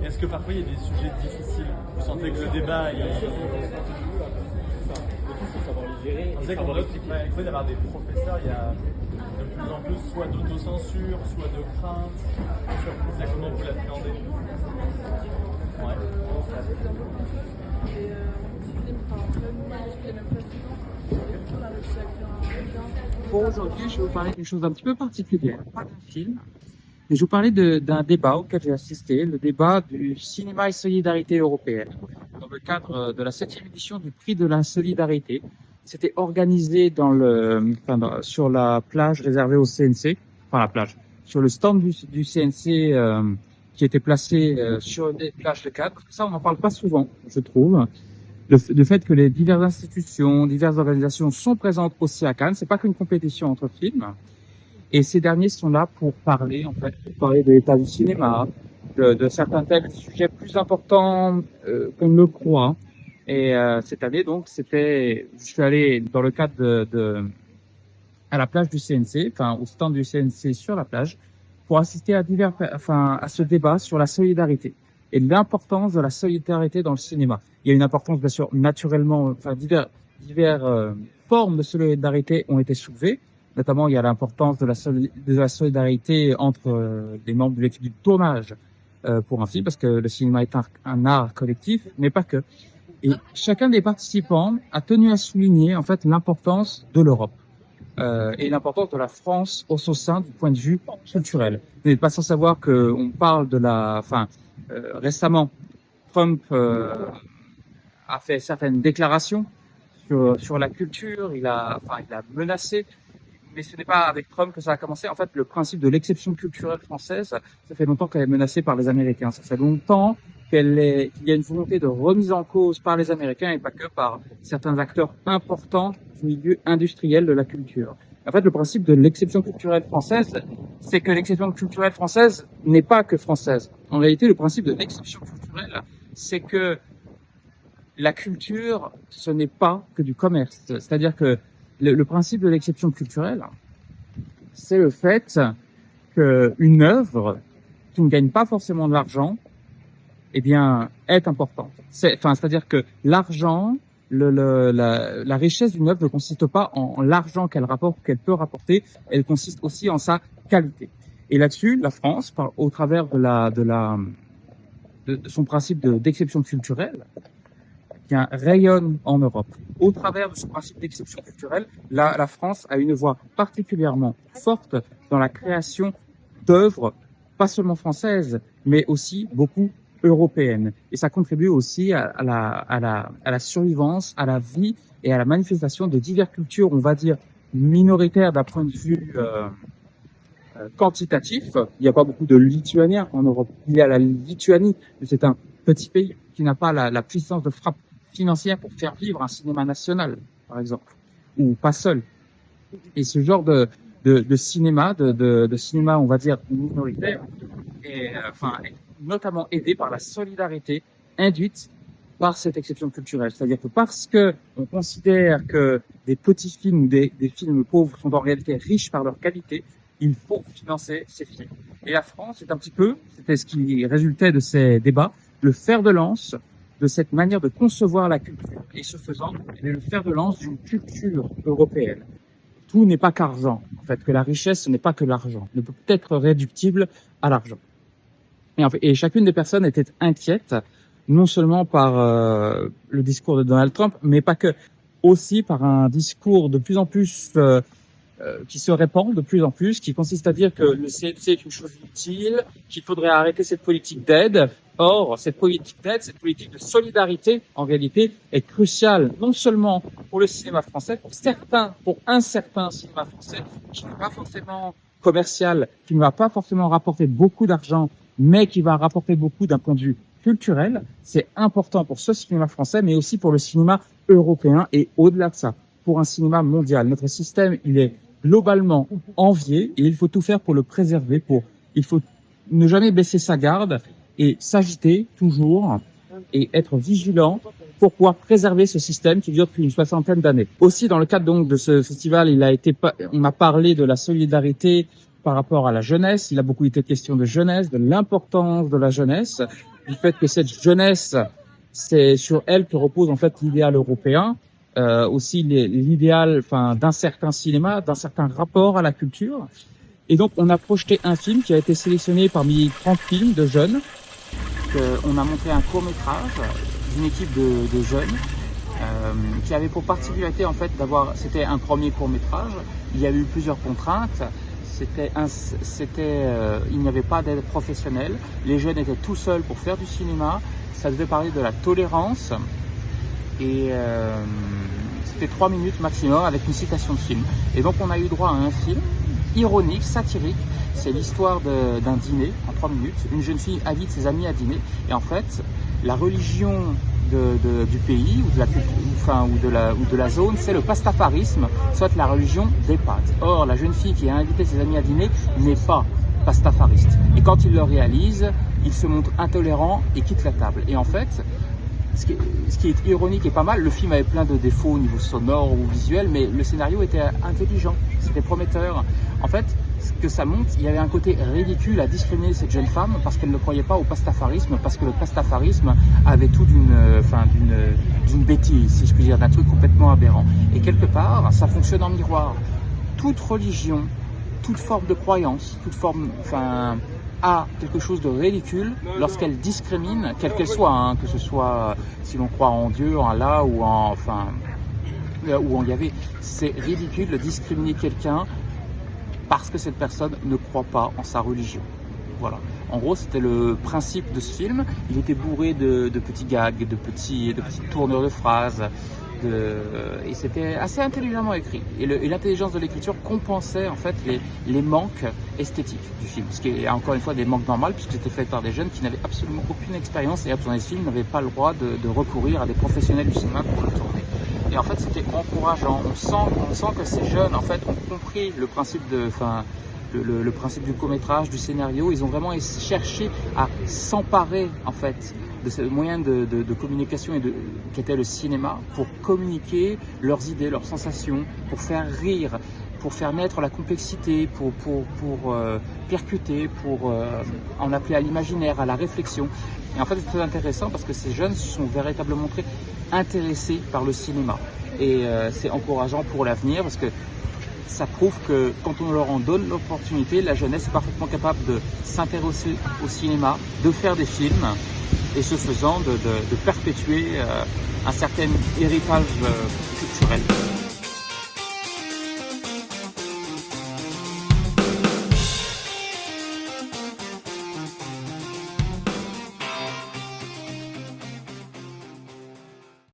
Est-ce que parfois il y a des sujets difficiles? Vous sentez que le débat est... On disait qu'on note qu'il peut y avoir des professeurs, il y a de plus en plus soit d'autocensure, soit de crainte. C'est comment vous l'appréhendez? Ouais. Bon, aujourd'hui, je vais vous parler d'une chose un petit peu particulière, pas d'un film, mais je vais vous parler d'un débat auquel j'ai assisté, le débat du cinéma et solidarité européenne, dans le cadre de la 7e édition du Prix de la solidarité. C'était organisé sur la plage réservée au CNC, enfin la plage, sur le stand du CNC qui était placé sur des plages de Cannes. Ça, on n'en parle pas souvent, je trouve. Le fait que les diverses institutions, diverses organisations sont présentes aussi à Cannes, c'est pas qu'une compétition entre films. Et ces derniers sont là pour parler, en fait, pour parler de l'état du cinéma, de certains thèmes, sujets plus importants qu'on ne le croit. Et cette année, donc, je suis allé dans le cadre à la plage du CNC, enfin au stand du CNC sur la plage, pour assister à à ce débat sur la solidarité et l'importance de la solidarité dans le cinéma. Il y a une importance, bien sûr, naturellement, enfin diverses formes de solidarité ont été soulevées. Notamment, il y a l'importance de la solidarité entre les membres de l'équipe du tournage pour un film, parce que le cinéma est un art collectif, mais pas que. Et chacun des participants a tenu à souligner en fait l'importance de l'Europe et l'importance de la France au sein du point de vue culturel. Vous n'êtes pas sans savoir qu'on parle récemment, Trump a fait certaines déclarations sur la culture. Il a menacé. Mais ce n'est pas avec Trump que ça a commencé. En fait, le principe de l'exception culturelle française, ça fait longtemps qu'elle est menacée par les Américains. Ça fait longtemps qu'il y a une volonté de remise en cause par les Américains et pas que par certains acteurs importants du milieu industriel de la culture. En fait, le principe de l'exception culturelle française, c'est que l'exception culturelle française n'est pas que française. En réalité, le principe de l'exception culturelle, c'est que la culture, ce n'est pas que du commerce. C'est-à-dire que le principe de l'exception culturelle, c'est le fait qu'une œuvre qui ne gagne pas forcément de l'argent, eh bien, est importante. C'est-à-dire que l'argent, la richesse d'une œuvre ne consiste pas en l'argent qu'elle peut rapporter, elle consiste aussi en sa qualité. Et là-dessus, la France, au travers de son principe d'exception culturelle, rayonne en Europe. Au travers de ce principe d'exception culturelle, la France a une voix particulièrement forte dans la création d'œuvres, pas seulement françaises, mais aussi beaucoup européennes. Et ça contribue aussi à la survivance, à la vie et à la manifestation de diverses cultures, on va dire, minoritaires d'un point de vue quantitatif. Il n'y a pas beaucoup de Lituaniens en Europe. Il y a la Lituanie, mais c'est un petit pays qui n'a pas la puissance de frappe financière pour faire vivre un cinéma national, par exemple, ou pas seul. Et ce genre de cinéma, de cinéma, on va dire, minoritaire, est notamment aidé par la solidarité induite par cette exception culturelle. C'est-à-dire que parce que on considère que des petits films ou des films pauvres sont en réalité riches par leur qualité, il faut financer ces films. Et la France c'était ce qui résultait de ces débats, le fer de lance de cette manière de concevoir la culture. Et ce faisant, elle est le fer de lance d'une culture européenne. Tout n'est pas qu'argent. En fait, que la richesse, ce n'est pas que l'argent. Ne peut être réductible à l'argent. Et chacune des personnes était inquiète, non seulement par le discours de Donald Trump, mais pas que, aussi par un discours de plus en plus qui se répand de plus en plus, qui consiste à dire que le CNC est une chose utile, qu'il faudrait arrêter cette politique d'aide. Or, cette politique d'aide, cette politique de solidarité, en réalité, est cruciale non seulement pour le cinéma français, pour un certain cinéma français, qui n'est pas forcément commercial, qui ne va pas forcément rapporter beaucoup d'argent, mais qui va rapporter beaucoup d'un point de vue culturel. C'est important pour ce cinéma français, mais aussi pour le cinéma européen et au-delà de ça, pour un cinéma mondial. Notre système, il est globalement envié et il faut tout faire pour le préserver. Il faut ne jamais baisser sa garde et s'agiter toujours et être vigilant pour pouvoir préserver ce système qui dure depuis une 60aine d'années. Aussi, dans le cadre donc de ce festival, on a parlé de la solidarité par rapport à la jeunesse. Il a beaucoup été question de jeunesse, de l'importance de la jeunesse, du fait que cette jeunesse, c'est sur elle que repose en fait l'idéal européen, aussi l'idéal, enfin, d'un certain cinéma, d'un certain rapport à la culture. Et donc, on a projeté un film qui a été sélectionné parmi 30 films de jeunes. On a montré un court-métrage d'une équipe de jeunes qui avait pour particularité en fait c'était un premier court-métrage. Il y a eu plusieurs contraintes. Il n'y avait pas d'aide professionnelle. Les jeunes étaient tout seuls pour faire du cinéma. Ça devait parler de la tolérance et c'était 3 minutes maximum avec une citation de film. Et donc on a eu droit à un film ironique, satirique. C'est l'histoire d'un dîner en 3 minutes. Une jeune fille invite ses amis à dîner et en fait la religion du pays ou de la zone, c'est le pastafarisme, soit la religion des pâtes. Or, la jeune fille qui a invité ses amis à dîner n'est pas pastafariste. Et quand il le réalise, il se montre intolérant et quitte la table. Et en fait, ce qui est ironique et pas mal, le film avait plein de défauts au niveau sonore ou visuel, mais le scénario était intelligent, c'était prometteur. En fait, ce que ça montre, il y avait un côté ridicule à discriminer cette jeune femme parce qu'elle ne croyait pas au pastafarisme, parce que le pastafarisme avait tout d'une bêtise, si je puis dire, d'un truc complètement aberrant. Et quelque part, ça fonctionne en miroir. Toute religion, toute forme de croyance, toute forme, a quelque chose de ridicule lorsqu'elle discrimine, quelle qu'elle soit, hein, que ce soit si l'on croit en Dieu, en Allah ou en Yahvé. C'est ridicule de discriminer quelqu'un parce que cette personne ne croit pas en sa religion. Voilà. En gros, c'était le principe de ce film. Il était bourré de petits gags, de petites tournures de phrases, et c'était assez intelligemment écrit. Et l'intelligence de l'écriture compensait en fait les manques esthétiques du film, ce qui est encore une fois des manques normaux puisque c'était fait par des jeunes qui n'avaient absolument aucune expérience et dans les films n'avaient pas le droit de recourir à des professionnels du cinéma pour le tourner. Et en fait, c'était encourageant. On sent que ces jeunes en fait ont compris le principe le principe du court-métrage, du scénario. Ils ont vraiment cherché à s'emparer en fait de ce moyen de communication qui était le cinéma pour communiquer leurs idées, leurs sensations, pour faire rire, pour faire naître la complexité, pour percuter, pour en appeler à l'imaginaire, à la réflexion. Et en fait, c'est très intéressant parce que ces jeunes se sont véritablement montrés intéressés par le cinéma. Et c'est encourageant pour l'avenir parce que ça prouve que quand on leur en donne l'opportunité, la jeunesse est parfaitement capable de s'intéresser au cinéma, de faire des films et ce faisant de perpétuer un certain héritage culturel.